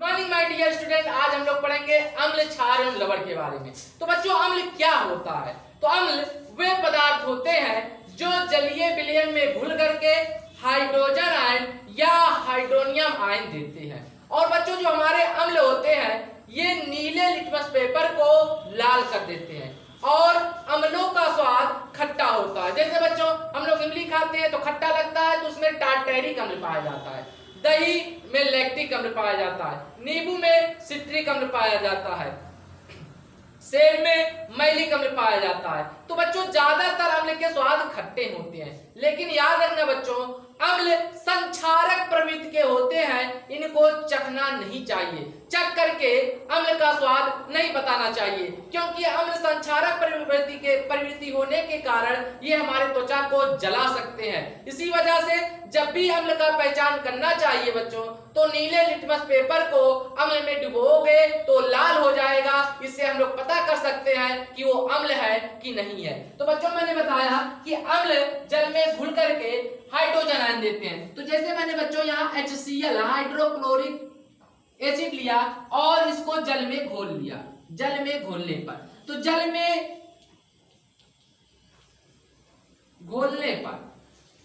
Morning my dear student, आज हम लोग पढ़ेंगे अम्ल, क्षार एवं लवण के बारे में। तो बच्चों, अम्ल क्या होता है? तो अम्ल वे पदार्थ होते हैं जो जलीय विलयन में घुल करके हाइड्रोजन आयन या हाइड्रोनियम आयन देते हैं। और बच्चों, जो हमारे अम्ल होते हैं ये नीले लिटमस पेपर को लाल कर देते हैं और अम्लों का स्वाद खट्टा होता है। जैसे बच्चों, हम लोग इमली खाते हैं तो खट्टा लगता है, तो उसमें टार्टैरिक अम्ल पाया जाता है। दही में लैक्टिक अम्ल पाया जाता है, नींबू में सिट्रिक अम्ल पाया जाता है, सेब में मैलिक अम्ल पाया जाता है। तो बच्चों, ज्यादातर अम्ल के स्वाद खट्टे होते हैं, लेकिन याद रखना बच्चों, अम्ल संक्षारक प्रवृत्ति के होते हैं, इनको चखना नहीं चाहिए। चख करके अम्ल का स्वाद नहीं बताना चाहिए, क्योंकि अम्ल संक्षारक प्रवृत्ति होने के कारण ये हमारे त्वचा को जला सकते हैं। इसी वजह से जब भी अम्ल का पहचान करना चाहिए बच्चों, तो नीले लिटमस पेपर को अम्ल में डुबोगे तो लाल हो जाएगा। इससे हम लोग पता कर सकते हैं कि वो अम्ल है कि नहीं है। तो बच्चों, मैंने बताया कि अम्ल जल में घुल करके हाइड्रोजन आयन देते हैं। तो जैसे मैंने बच्चों यहाँ HCl हाइड्रोक्लोरिक एसिड लिया और इसको जल में घोल लिया। जल में घोलने पर, तो जल में घोलने पर,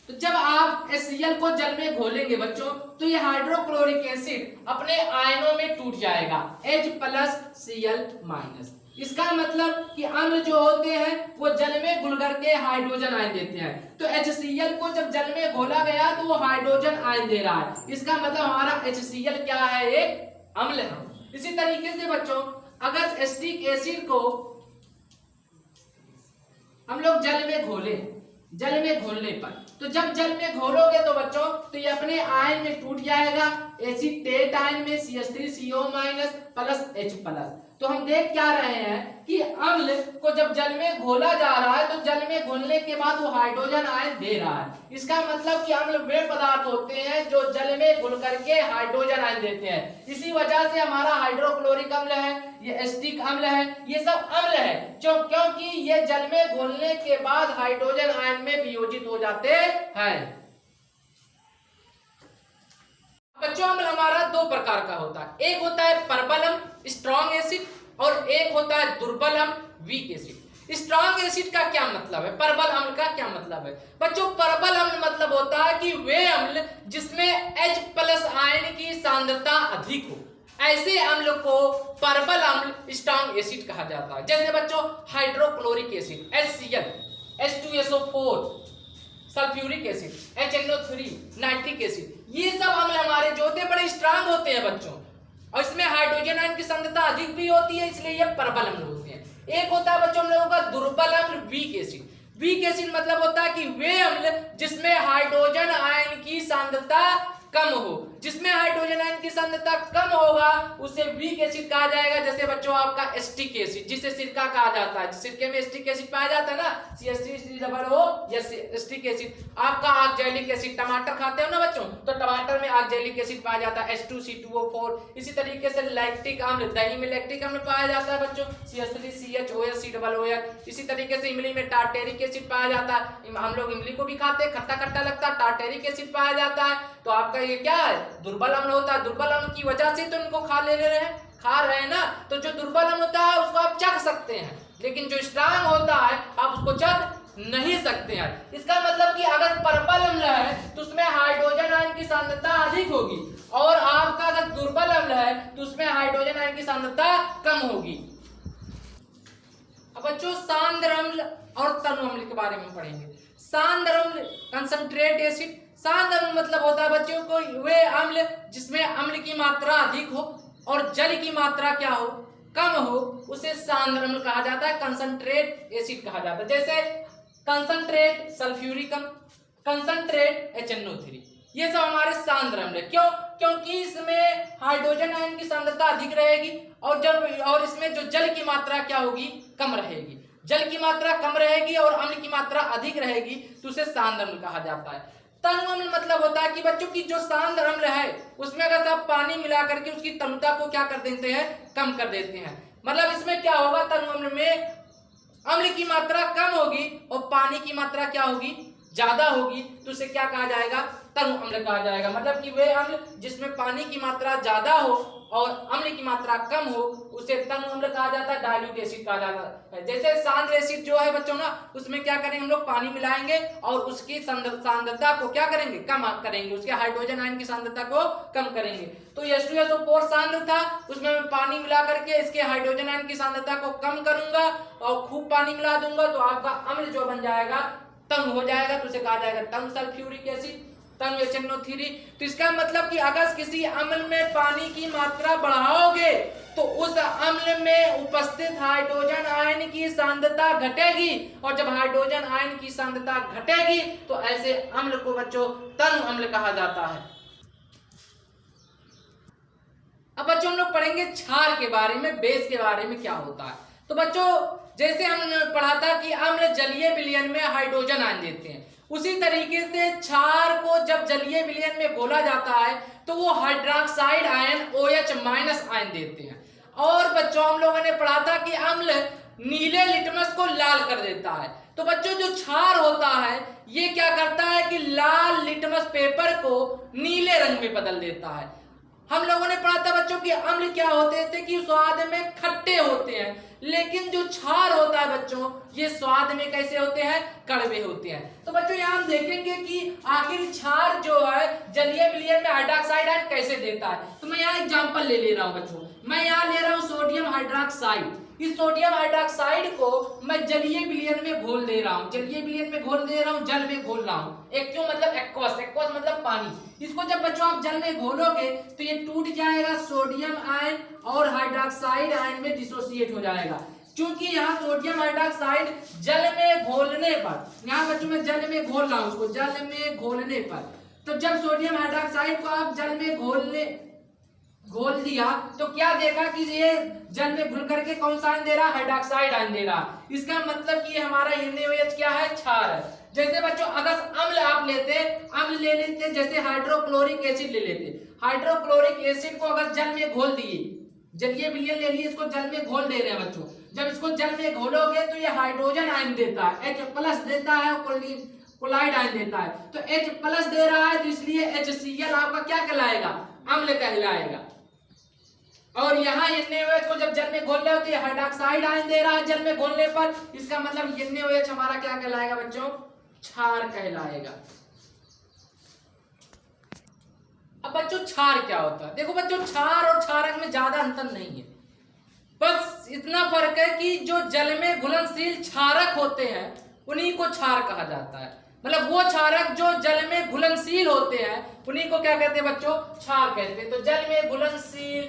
तो जब आप HCl को जल में घोलेंगे बच्चों, तो ये हाइड्रोक्लोरिक एसिड अपने आयनों में टूट जाएगा, H+Cl-। इसका मतलब कि अम्ल जो होते हैं वो जल में घुल करके हाइड्रोजन आयन देते हैं। तो HCl को जब जल में घोला गया तो वो हाइड्रोजन आयन दे रहा है। इसका मतलब हमारा HCl क्या है? एक अम्ल है। इसी तरीके से बच्चों, अगर एसिटिक एसिड को हम लोग जल में घोले, जल में घोलने पर, तो जब जल में घोलोगे तो बच्चों, तो ये अपने आयन में टूट जाएगा, एसीटेट आयन में CH3CO- प्लस H+। तो हम देख क्या रहे हैं कि अम्ल को जब जल में घोला जा रहा है तो जल में घोलने के बाद वो हाइड्रोजन आयन दे रहा है। इसका मतलब कि अम्ल वे पदार्थ होते हैं जो जल में घुल करके हाइड्रोजन आयन देते हैं। इसी वजह से हमारा हाइड्रोक्लोरिक अम्ल है, ये एसिटिक अम्ल है, ये सब अम्ल है क्योंकि ये जल में घुलने के बाद हाइड्रोजन आयन में वियोजित हो जाते हैं। बच्चों, अम्ल हमारा दो प्रकार का होता है। एक होता है प्रबल अम्ल स्ट्रॉन्ग एसिड, और एक होता है दुर्बल अम्ल वीक एसिड। स्ट्रॉन्ग एसिड का क्या मतलब है? प्रबल अम्ल का क्या मतलब है? बच्चों, प्रबल अम्ल मतलब होता है कि वे अम्ल जिसमें H+ आयन की सांद्रता अधिक हो, ऐसे अम्ल को प्रबल अम्ल स्ट्रॉन्ग एसिड कहा जाता है। जैसे बच्चों, hydrochloric acid HCl, H2SO4, sulphuric acid HNO3, nitric acid, ये सब अम्ल हमारे जो होते हैं बड़े स्ट्रांग होते हैं बच्चों, और इसमें हाइड्रोजन आयन की सांद्रता अधिक भी होती है, इसलिए ये प्रबल अम्ल होते हैं। एक होता है बच्चों हम लोगों का दुर्बल अम्ल वीक एसिड। वीक एसिड मतलब होता है कि वे अम्ल जिसमें हाइड्रोजन आयन की सांद्रता कम हो, जिसमें हाइड्रोजन आयन की सांद्रता कम होगा उसे वीक एसिड कहा जाएगा। जैसे बच्चों आपका एसिटिक एसिड, जिसे सिरका कहा जाता है, सिरके में एसिटिक एसिड पाया जाता है ना, CH3COO या एसिटिक एसिड। आपका ऑक्जेलिक एसिड, टमाटर खाते हो ना बच्चों, तो टमाटर में ऑक्जेलिक एसिड पाया जाता है, H2C2O4। इसी तरीके से लैक्टिक अम्ल, दही में लैक्टिक अम्ल पाया जाता है बच्चों, CH3CHOOH। इसी तरीके से इमली में टार्टेरिक एसिड पाया जाता है। हम लोग इमली को भी खाते हैं, खट्टा खट्टा लगता है, टार्टेरिक एसिड पाया जाता है। तो आपका ये क्या है? दुर्बल अम्ल होता है। दुर्बल अम्ल की वजह से तो इनको खा रहे हैं ना। तो जो दुर्बल अम्ल होता है उसको आप चख सकते हैं, लेकिन जो स्ट्रांग होता है आप उसको चख नहीं सकते हैं। इसका मतलब कि अगर प्रबल अम्ल है तो उसमें हाइड्रोजन आयन की सांद्रता अधिक होगी, और आपका अगर दुर्बल अम्ल है तो उसमें हाइड्रोजन आयन की सांद्रता कम होगी। अब बच्चों, सांद्र अम्ल और तनु अम्ल के बारे में पढ़ेंगे। सांद्र अम्ल कंसंट्रेट एसिड। सांद्र अम्ल मतलब होता है बच्चों को वे अम्ल जिसमें अम्ल की मात्रा अधिक हो और जल की मात्रा क्या हो? कम हो, उसे सांद्र अम्ल कहा जाता है, कंसंट्रेट एसिड कहा जाता है। जैसे कंसंट्रेट सल्फ्यूरिक अम्ल, कंसंट्रेट HNO3, ये सब हमारे सांद्र अम्ल है। क्यों? क्योंकि इसमें हाइड्रोजन आयन की सांद्रता अधिक रहेगी और इसमें जो जल की मात्रा क्या होगी? कम रहेगी। जल की मात्रा कम रहेगी और अम्ल की मात्रा अधिक रहेगी, तो उसे सांद्र अम्ल कहा जाता है। तनु अम्ल मतलब होता है कि बच्चों की जो सांद्र अम्ल है उसमें अगर आप पानी मिला करके उसकी तनुता को क्या कर देते हैं? कम कर देते हैं। मतलब इसमें क्या होगा? तनु अम्ल में अम्ल की मात्रा कम होगी और पानी की मात्रा क्या होगी? ज्यादा होगी, तो उसे क्या कहा जाएगा? तनु अम्ल कहा जाएगा। मतलब कि वे अम्ल जिसमें पानी की मात्रा ज्यादा हो और अम्ल की मात्रा कम हो उसे तंग अम्ल कहा जाता है, डाइल्यूट एसिड कहा जाता है। जैसे सांद्र एसिड जो है बच्चों ना, उसमें क्या करेंगे हम लोग पानी मिलाएंगे और उसकी सांद्रता को क्या करेंगे, कम करेंगे, उसके हाइड्रोजन आयन की सांद्रता को कम करेंगे। तो H2SO4 सांद्र था, उसमें मैं पानी मिला करके इसके हाइड्रोजन आयन की सांद्रता को कम करूंगा और खूब पानी मिला दूंगा तो आपका अम्ल जो बन जाएगा तंग हो जाएगा, तो उसे कहा जाएगा तंग सल्फ्यूरिक एसिड, तंग HNO3। तो इसका मतलब कि अगर किसी अम्ल में पानी की मात्रा बढ़ाओगे तो उस अम्ल में उपस्थित हाइड्रोजन आयन की सांद्रता घटेगी, और जब हाइड्रोजन आयन की सांद्रता घटेगी तो ऐसे अम्ल को बच्चों तंग अम्ल कहा जाता है। अब बच्चों हम लोग पढ़ेंगे क्षार के बारे में, बेस के बारे में क्या होता है। तो बच्चों जैसे हमने पढ़ा था कि अम्ल जलीय विलयन में हाइड्रोजन आयन देते हैं, उसी तरीके से क्षार को जब जलीय विलयन में घोला जाता है तो वो हाइड्रोक्साइड आयन OH- आयन देते हैं। और बच्चों हम लोगों ने पढ़ा था कि अम्ल नीले लिटमस को लाल कर देता है। तो बच्चों जो क्षार होता है ये क्या करता है कि लाल लिटमस पेपर को नीले रंग में बदल देता है। हम लोगों ने पढ़ा था बच्चों कि अम्ल क्या होते थे कि स्वाद में खट्टे होते हैं, लेकिन जो क्षार होता है बच्चों ये स्वाद में कैसे होते हैं, कड़वे होते हैं। तो बच्चों यहाँ हम देखेंगे कि आखिर क्षार जो है जलीय विलयन में हाइड्रोक्साइड आयन कैसे देता है। तो मैं यहाँ एग्जांपल ले रहा हूँ बच्चों, मैं यहाँ ले रहा हूँ सोडियम हाइड्रोक्साइड। इस सोडियम हाइड्रोक्साइड को मैं जलीय विलयन में घोल दे रहा हूँ, जलीय विलयन में घोल दे रहा हूँ, जल में घोल रहा हूँ। एक्व मतलब एक्वस, एक्वस मतलब पानी। इसको जब बच्चों आप जल में घोलोगे तो ये टूट जाएगा, सोडियम आयन और हाइड्रोक्साइड आयन में डिसोसिएट हो जाएगा। क्योंकि यहाँ सोडियम हाइड्रोक्साइड जल में घोलने पर, यहाँ बच्चों मैं जल में घोल रहा हूँ उसको, जल में घोलने पर, तो जब सोडियम हाइड्रोक्साइड को आप जल में घोल दिया तो क्या देखा कि ये जल में घुल करके कौन सा आयन दे रहा, हाइड्रोक्साइड आयन दे रहा। इसका मतलब कि हमारा NaOH क्या है, क्षार है। जैसे बच्चों अगर अम्ल आप लेते, अम्ल ले लेते, जैसे हाइड्रोक्लोरिक एसिड ले लेते, हाइड्रोक्लोरिक एसिड को अगर जल में घोल दिए, जलीय विलयन ले लिए, इसको जल में घोल दे रहे हैं बच्चों, जब इसको जल में घोलोगे तो ये हाइड्रोजन आयन देता है, H+ देता है, क्लोराइड आयन देता है। तो H+ दे रहा है तो इसलिए HCl आपका क्या कहलाएगा, अम्ल कहलाएगा। और यहाँ NaOH को जब जल में घोल रहे हो तो ये हाइड्रोक्साइड आयन दे रहा है जल में घोलने पर, इसका मतलब NaOH हमारा क्या कहलाएगा बच्चों, क्षार कहलाएगा। अब बच्चों क्षार क्या होता है, देखो बच्चों क्षार और क्षारक में ज्यादा अंतर नहीं है, बस इतना फर्क है कि जो जल में घुलनशील क्षारक होते हैं उन्हीं को क्षार कहा जाता है। मतलब वो क्षारक जो जल में घुलनशील होते हैं उन्हीं को क्या कहते हैं बच्चों, क्षार कहते हैं। तो जल में घुलनशील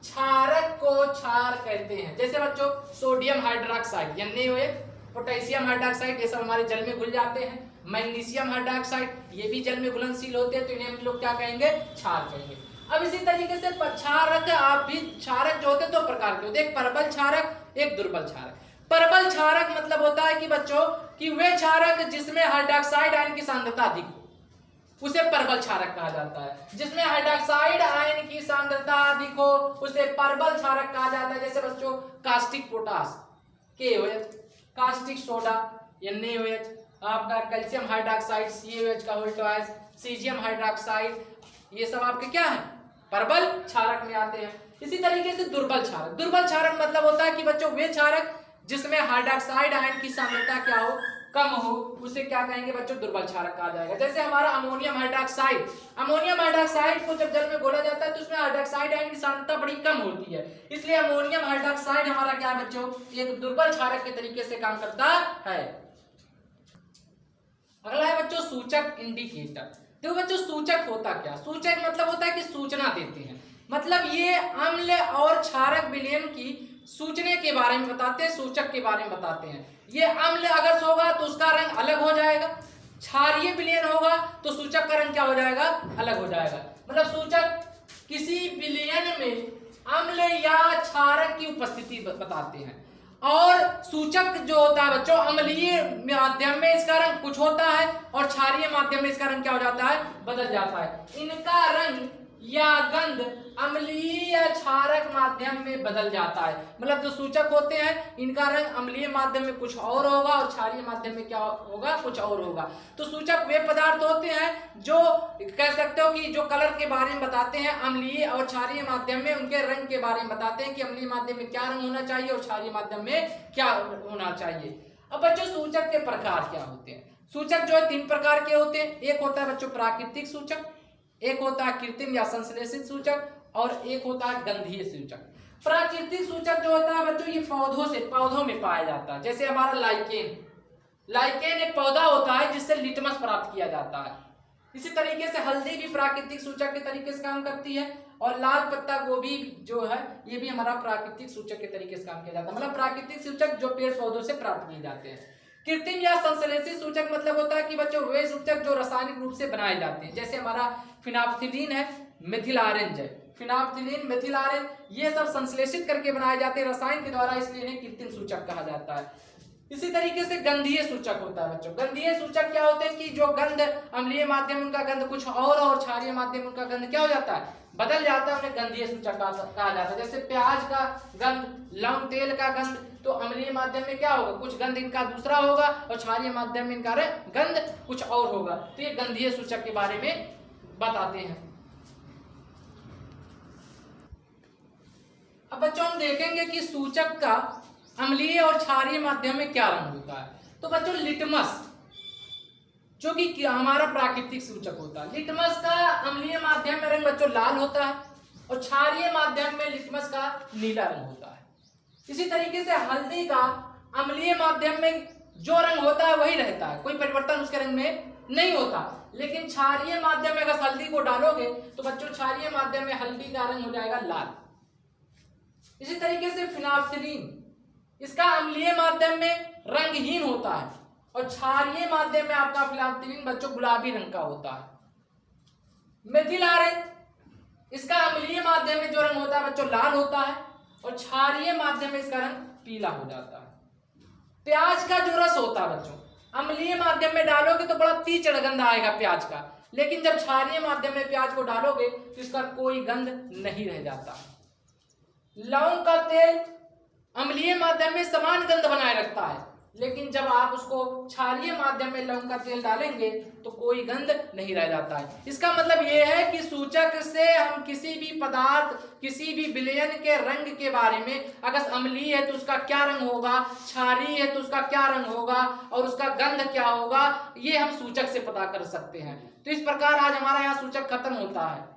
क्षारक को क्षार कहते हैं। जैसे बच्चों sodium hydroxide NaOH, potassium hydroxide ये सब हमारे जल में घुल जाते हैं, मैग्नीशियम हाइड्रोक्साइड ये भी जल में घुलनशील होते हैं, तो इन्हें हम लोग क्या कहेंगे, क्षार कहेंगे। अब इसी तरीके से क्षारक आप भी, क्षारक जो होते हैं दो प्रकार के होते हैं, एक परबल क्षारक, एक दुर्बल क्षारक। परबल क्षारक मतलब होता है कि बच्चों कि वे क्षारक जिसमें हाइड्रोक्साइड आयन की सांद्रता अधिक हो उसे परबल क्षारक कहा जाता है। जिसमें हाइड्रोक्साइड आयन की सांद्रता अधिक हो उसे परबल क्षारक कहा जाता है। जैसे बच्चों caustic potash KOH, caustic soda NaOH, आपका कैल्शियम हाइड्रोक्साइड CaOH का होल ट्वाइस, सीजियम हाइड्रोक्साइड, ये सब आपके क्या है, परबल क्षारक में आते हैं। इसी तरीके से दुर्बल क्षारक, दुर्बल क्षारक मतलब होता है कि बच्चों वे क्षारक जिसमें हाइड्रोक्साइड आयन की सांद्रता क्या हो, कम हो, उसे क्या कहेंगे बच्चों, दुर्बल क्षारक कहा जाएगा। जैसे हमारा अमोनियम हाइड्रोक्साइड, अमोनियम हाइड्रोक्साइड को जब जल में घोला जाता है तो उसमें हाइड्रोक्साइड आयन की सांद्रता बड़ी कम होती है, इसलिए अमोनियम हाइड्रोक्साइड हमारा क्या है बच्चों, एक दुर्बल क्षारक के तरीके से काम करता है। अगला है बच्चों सूचक इंडिकेटर। देखो बच्चों सूचक होता क्या, सूचक मतलब होता है कि सूचना देते हैं, मतलब ये अम्ल और क्षारक विलयन की सूचने के बारे में बताते हैं, सूचक के बारे में बताते हैं। ये अम्ल अगर होगा तो उसका रंग अलग हो जाएगा, क्षारीय विलयन होगा तो सूचक का रंग क्या हो जाएगा, अलग हो जाएगा। मतलब सूचक किसी विलयन में अम्ल या क्षारक की उपस्थिति बताते हैं, और सूचक जो होता है बच्चों अम्लीय माध्यम में इसका रंग कुछ होता है और क्षारीय माध्यम में इसका रंग क्या हो जाता है, बदल जाता है। इनका रंग या गंध अम्लीय या क्षारक माध्यम में बदल जाता है। मतलब जो सूचक होते हैं इनका रंग अम्लीय माध्यम में कुछ और होगा और क्षारीय माध्यम में क्या होगा, कुछ और होगा। तो सूचक वे पदार्थ होते हैं जो कह सकते हो कि जो कलर के बारे में बताते हैं, अम्लीय और क्षारीय माध्यम में उनके रंग के बारे में बताते हैं कि अम्लीय माध्यम में क्या रंग होना चाहिए और क्षारीय माध्यम में क्या होना चाहिए। अब बच्चों सूचक के प्रकार क्या होते हैं? सूचक जो है 3 प्रकार के होते हैं। एक होता है बच्चों प्राकृतिक सूचक, एक होता है कृत्रिम या संश्लेषित सूचक और एक होता है गंधीय सूचक। प्राकृतिक सूचक जो होता है बच्चों ये पौधों में पाया जाता है। जैसे हमारा लाइकेन एक पौधा होता है जिससे लिटमस प्राप्त किया जाता है। इसी तरीके से हल्दी भी प्राकृतिक सूचक के तरीके से काम करती है और लाल पत्ता गोभी जो है ये भी हमारा प्राकृतिक सूचक के तरीके से काम किया जाता है। मतलब प्राकृतिक सूचक जो पेड़ पौधों से प्राप्त किए जाते हैं। कृत्रिम या संश्लेषित सूचक मतलब होता है कि बच्चों वे सूचक जो रासायनिक रूप से बनाए जाते हैं। जैसे हमारा फिनाप्थिलीन है, मिथिल ऑरेंज है, फिनाप्थिलीन, मिथिल ऑरेंज ये सब संश्लेषित करके बनाए जाते हैं रसायन के द्वारा, इसलिए इन्हें कृत्रिम सूचक कहा जाता है। इसी तरीके से गंधीय सूचक होता है बच्चों। गंधीय सूचक क्या होते हैं कि जो गंध अम्लीय माध्यम उनका गंध कुछ और क्षारीय माध्यम उनका गंध क्या हो जाता है, बदल जाता है, उन्हें गंधीय सूचक कहा जाता है। जैसे प्याज का गंध, लौंग तेल का गंध, तो अम्लीय माध्यम में क्या होगा, कुछ गंध इनका दूसरा होगा और क्षारीय माध्यम में इनका गंध कुछ और होगा। तो ये गंधीय सूचक के बारे में बताते हैं। अब बच्चों हम देखेंगे कि सूचक का अम्लीय और क्षारीय माध्यम में क्या रंग होता है। तो बच्चों लिटमस जो कि हमारा प्राकृतिक सूचक होता है, लिटमस का अम्लीय माध्यम में रंग बच्चों लाल होता है और क्षारीय माध्यम में लिटमस का नीला रंग होता है। इसी तरीके से हल्दी का अम्लीय माध्यम में जो रंग होता है वही रहता है, कोई परिवर्तन उसके रंग में नहीं होता। लेकिन क्षारीय माध्यम में अगर हल्दी को डालोगे तो बच्चों क्षारीय माध्यम में हल्दी का रंग हो जाएगा लाल। इसी तरीके से फिनाप्थिलीन, इसका अम्लीय माध्यम में रंगहीन होता है और क्षारीय माध्यम में आपका फिनाप्थिलीन बच्चों गुलाबी रंग का होता है। मिथिल ऑरेंज, इसका अम्लीय माध्यम में जो रंग होता है बच्चों लाल होता है और क्षारीय माध्यम में इसका रंग पीला हो जाता है। प्याज का जो रस होता है बच्चों अम्लीय माध्यम में डालोगे तो बड़ा तीखा गंध आएगा प्याज का, लेकिन जब क्षारीय माध्यम में प्याज को डालोगे तो इसका कोई गंध नहीं रह जाता। लौंग का तेल अम्लीय माध्यम में समान गंध बनाए रखता है, लेकिन जब आप उसको क्षारीय माध्यम में लौंग का तेल डालेंगे तो कोई गंध नहीं रह जाता है। इसका मतलब यह है कि सूचक से हम किसी भी पदार्थ, किसी भी विलयन के रंग के बारे में, अगर अम्लीय है तो उसका क्या रंग होगा, क्षारीय है तो उसका क्या रंग होगा और उसका गंध क्या होगा, ये हम सूचक से पता कर सकते हैं। तो इस प्रकार आज हमारा यहाँ सूचक खत्म होता है।